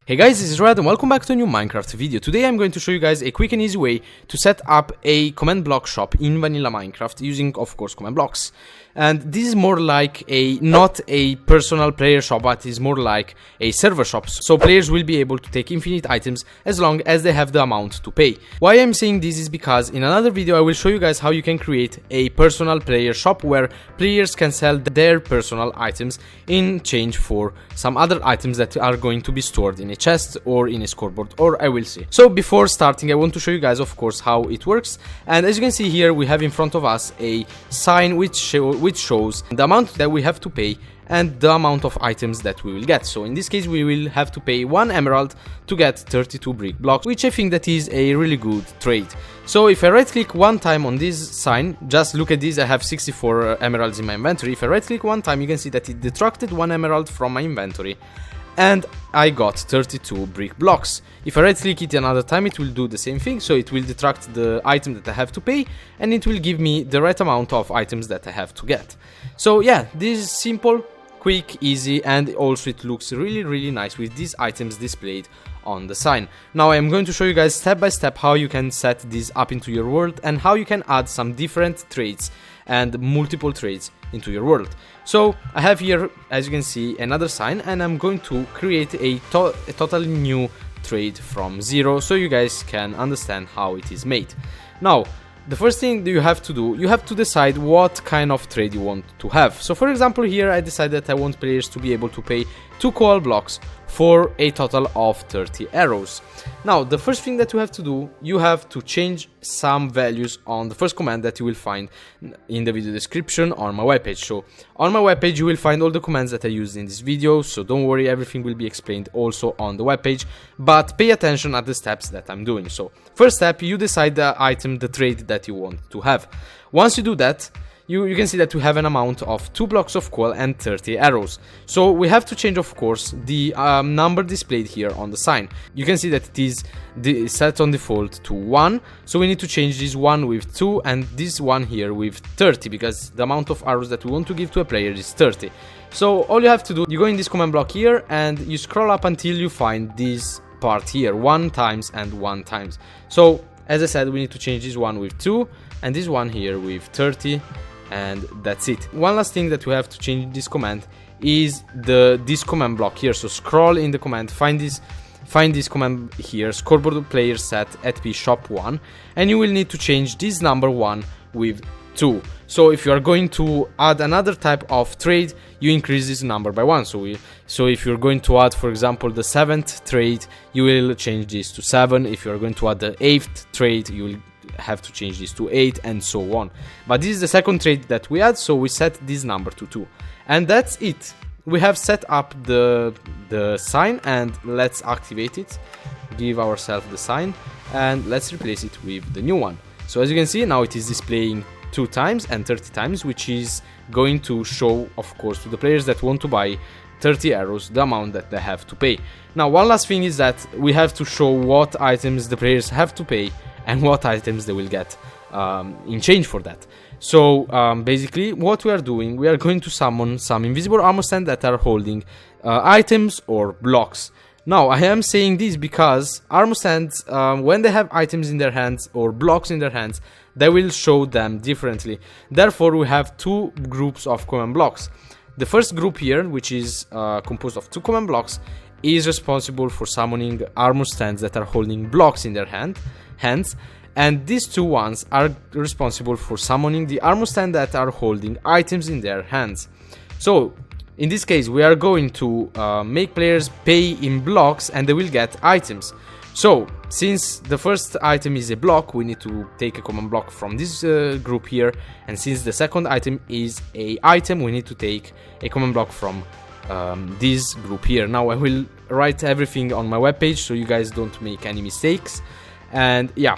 Hey guys, this is Red and welcome back to a new Minecraft video. Today I'm going to show you guys a quick and easy way to set up a command block shop in vanilla Minecraft using, of course, command blocks. And this is more like not a personal player shop, but is more like a server shop. So players will be able to take infinite items as long as they have the amount to pay. Why I'm saying this is because in another video I will show you guys how you can create a personal player shop where players can sell their personal items in exchange for some other items that are going to be stored in a chest or in a scoreboard, or I will see. So before starting I want to show you guys, of course, how it works. And as you can see here, we have in front of us a sign which shows the amount that we have to pay and the amount of items that we will get. So in this case we will have to pay 1 emerald to get 32 brick blocks, which I think that is a really good trade. So if I right click one time on this sign, just look at this, I have 64 emeralds in my inventory. If I right click one time, you can see that it detracted 1 emerald from my inventory and I got 32 brick blocks. If I right click it another time, it will do the same thing, so it will detract the item that I have to pay and it will give me the right amount of items that I have to get. So yeah, this is simple, quick, easy, and also it looks really nice with these items displayed on the sign. Now I'm going to show you guys step by step how you can set this up into your world and how you can add some different traits and multiple traits into your world. So I have here, as you can see, another sign, and I'm going to create a totally new trait from zero so you guys can understand how it is made. Now the first thing that you have to do, you have to decide what kind of trade you want to have. So for example here I decided that I want players to be able to pay 2 coal blocks for a total of 30 arrows. Now the first thing that you have to do, you have to change some values on the first command that you will find in the video description on my webpage. So on my webpage you will find all the commands that I used in this video, so don't worry, everything will be explained also on the webpage, but pay attention at the steps that I'm doing. So first step, you decide the item, the trade that you want to have. Once you do that, you can see that we have an amount of 2 blocks of coal and 30 arrows. So we have to change, of course, the number displayed here on the sign. You can see that it is set on default to 1, so we need to change this 1 with 2 and this 1 here with 30, because the amount of arrows that we want to give to a player is 30. So all you have to do, you go in this command block here and you scroll up until you find this part here, 1 times and 1 times. So as I said, we need to change this 1 with 2 and this 1 here with 30. And that's it. One last thing that we have to change in this command is this command block here. So scroll in the command, find this command here, scoreboard player set @p shop 1, and you will need to change this number 1 with 2. So if you are going to add another type of trade, you increase this number by 1. So if you're going to add, for example, the 7th trade, you will change this to 7. If you are going to add the 8th trade, you will have to change this to 8, and so on. But this is the second trait that we add, so we set this number to 2, and that's it. We have set up the sign, and let's activate it, give ourselves the sign, and let's replace it with the new one. So as you can see, now it is displaying 2 times and 30 times, which is going to show, of course, to the players that want to buy 30 arrows, the amount that they have to pay. Now one last thing is that we have to show what items the players have to pay and what items they will get in change for that. So basically what we are doing, we are going to summon some invisible armor stands that are holding items or blocks. Now I am saying this because armor stands, when they have items in their hands or blocks in their hands, they will show them differently. Therefore we have 2 groups of command blocks. The first group here, which is composed of 2 command blocks, is responsible for summoning armor stands that are holding blocks in their hands, and these 2 ones are responsible for summoning the armor stand that are holding items in their hands. So in this case we are going to make players pay in blocks and they will get items. So since the first item is a block, we need to take a command block from this group here, and since the second item is a item, we need to take a command block from this group here. Now I will write everything on my webpage so you guys don't make any mistakes. And yeah,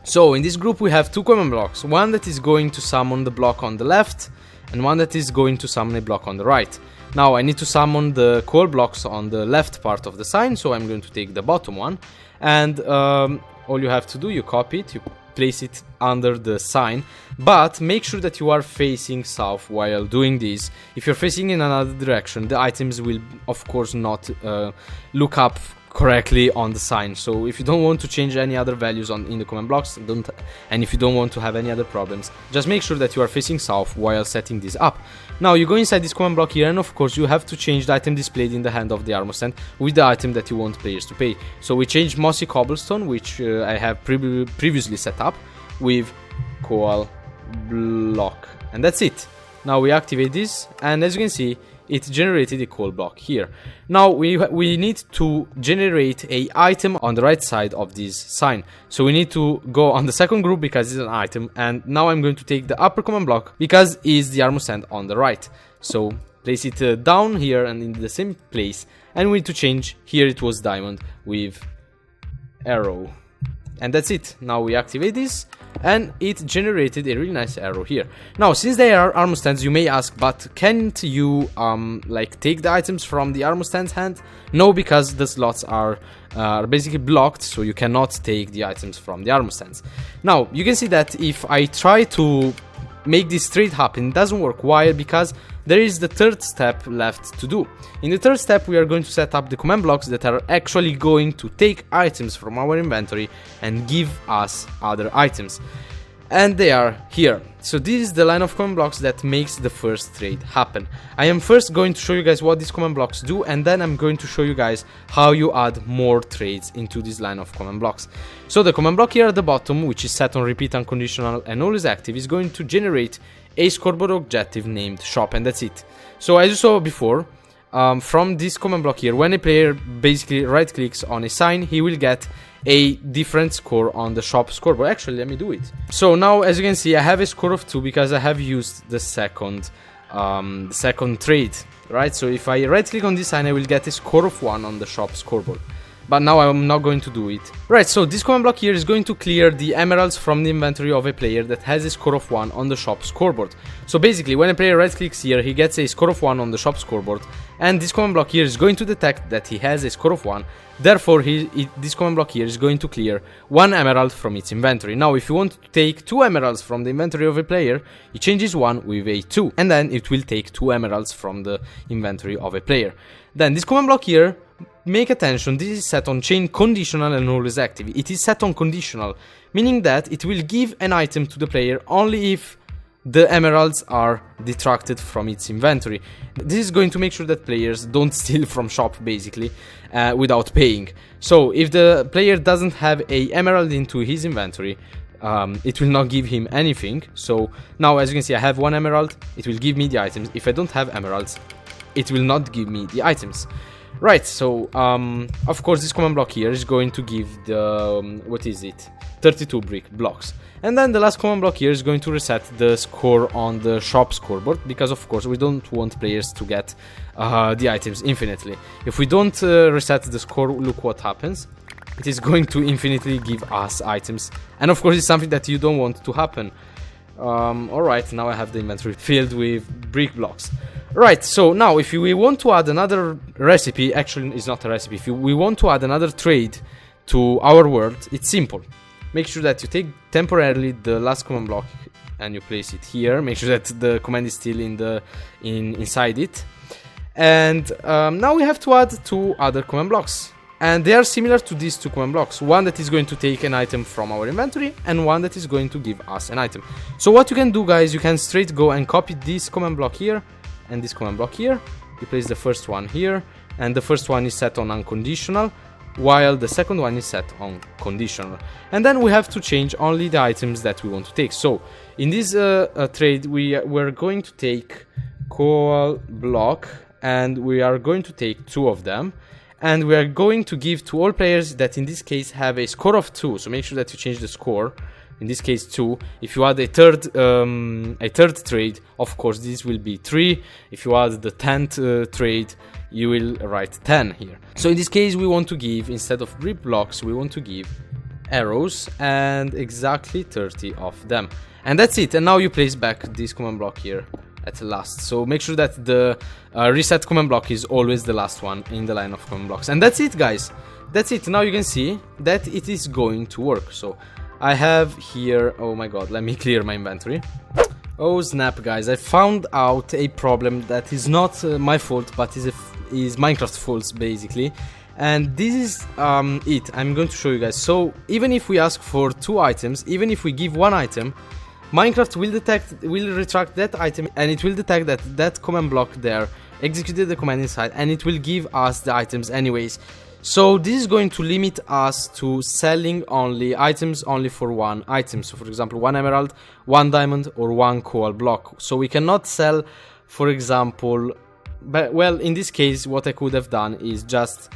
so in this group we have 2 command blocks, one that is going to summon the block on the left and one that is going to summon a block on the right. Now I need to summon the coal blocks on the left part of the sign, so I'm going to take the bottom one, and all you have to do, you copy it, you place it under the sign, but make sure that you are facing south while doing this. If you're facing in another direction, the items will of course not look up correctly on the sign. So if you don't want to change any other values in the command blocks, and if you don't want to have any other problems, just make sure that you are facing south while setting this up. Now you go inside this command block here, and of course you have to change the item displayed in the hand of the armor stand with the item that you want players to pay. So we change mossy cobblestone, which I have previously set up, with coal block, and that's it. Now we activate this, and as you can see, it generated a coal block here. Now we need to generate a item on the right side of this sign. So we need to go on the second group because it's an item, and now I'm going to take the upper command block because it's the armor stand on the right. So place it down here and in the same place, and we need to change here it was diamond with arrow, and that's it. Now we activate this, and it generated a really nice arrow here. Now, since they are armor stands, you may ask, but can't you like take the items from the armor stand's hand? No, because the slots are basically blocked, so you cannot take the items from the armor stands. Now you can see that if I try to make this trade happen, it doesn't work. Why? Because there is the third step left to do. In the third step, we are going to set up the command blocks that are actually going to take items from our inventory and give us other items. And they are here. So this is the line of command blocks that makes the first trade happen. I am first going to show you guys what these command blocks do, and then I'm going to show you guys how you add more trades into this line of command blocks. So the command block here at the bottom, which is set on repeat unconditional and always active, is going to generate a scoreboard objective named shop, and that's it. So as you saw before, from this command block here, when a player basically right clicks on a sign, he will get a different score on the shop scoreboard. Actually, let me do it. So now, as you can see, I have a score of 2 because I have used the second trade, right? So if I right click on this sign, I will get a score of 1 on the shop scoreboard. But now I'm not going to do it. Right, so this command block here is going to clear the emeralds from the inventory of a player that has a score of 1 on the shop scoreboard. So basically, when a player right clicks here, he gets a score of 1 on the shop scoreboard, and this command block here is going to detect that he has a score of 1. Therefore, this command block here is going to clear 1 emerald from its inventory. Now, if you want to take 2 emeralds from the inventory of a player, it changes 1 with a 2, and then it will take 2 emeralds from the inventory of a player. Then this command block here, make attention, this is set on chain conditional and always active. It is set on conditional, meaning that it will give an item to the player only if the emeralds are detracted from its inventory. This is going to make sure that players don't steal from shop, basically, without paying. So if the player doesn't have a emerald into his inventory, it will not give him anything. So now, as you can see, I have 1 emerald, it will give me the items. If I don't have emeralds, it will not give me the items. Right, so of course this command block here is going to give the 32 brick blocks. And then the last command block here is going to reset the score on the shop scoreboard, because of course we don't want players to get the items infinitely. If we don't reset the score, look what happens. It is going to infinitely give us items, and of course it's something that you don't want to happen. Alright, now I have the inventory filled with brick blocks. Right, so now if we want to add another recipe, actually it's not a recipe, if we want to add another trade to our world, it's simple. Make sure that you take temporarily the last command block and you place it here. Make sure that the command is still inside it. And now we have to add 2 other command blocks. And they are similar to these 2 command blocks. One that is going to take an item from our inventory, and one that is going to give us an item. So what you can do, guys, you can straight go and copy this command block here and this command block here. You place the first one here, and the first one is set on unconditional, while the second one is set on conditional. And then we have to change only the items that we want to take. So in this trade, we're going to take coal block, and we are going to take 2 of them. And we are going to give to all players that in this case have a score of 2. So make sure that you change the score. In this case 2. If you add a third trade, of course this will be 3. If you add the 10th trade, you will write 10 here. So in this case we want to give, instead of brick blocks, we want to give arrows, and exactly 30 of them. And that's it. And now you place back this command block here at last. So make sure that the reset command block is always the last one in the line of command blocks. And that's it, guys. That's it. Now you can see that it is going to work. So I have here, oh my god, let me clear my inventory. Oh snap, guys, I found out a problem that is not my fault, but is Minecraft's fault, basically. And this is it. I'm going to show you guys. So even if we ask for 2 items, even if we give 1 item, Minecraft will retract that item, and it will detect that that command block there executed the command inside, and it will give us the items anyways. So this is going to limit us to selling only items only for 1 item. So for example, 1 emerald, 1 diamond, or 1 coal block. So we cannot sell, for example, but well, in this case what I could have done is just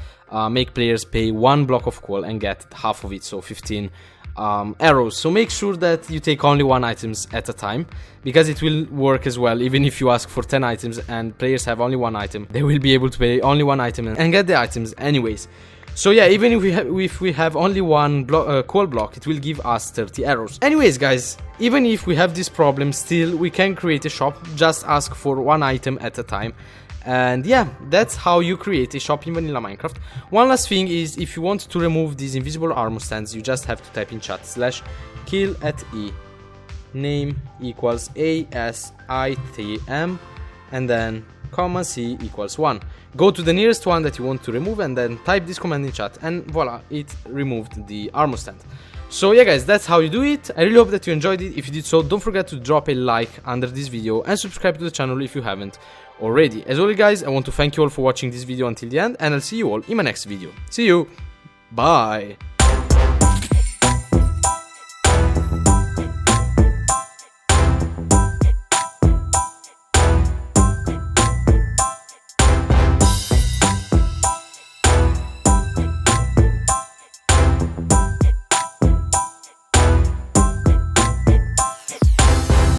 make players pay 1 block of coal and get half of it, so 15 arrows. So make sure that you take only 1 items at a time, because it will work as well. Even if you ask for 10 items and players have only 1 item, they will be able to pay only 1 item and get the items anyways. So yeah, even if we have only 1 coal block, it will give us 30 arrows. Anyways guys, even if we have this problem, still we can create a shop. Just ask for 1 item at a time. And yeah, that's how you create a shop in vanilla Minecraft. One last thing is, if you want to remove these invisible armor stands, you just have to type in chat /kill@e, name equals ASITM, and then comma C equals 1. Go to the nearest one that you want to remove and then type this command in chat, and voila, it removed the armor stand. So yeah guys, that's how you do it. I really hope that you enjoyed it. If you did so, don't forget to drop a like under this video and subscribe to the channel if you haven't already. As always guys, I want to thank you all for watching this video until the end, and I'll see you all in my next video. See you, bye.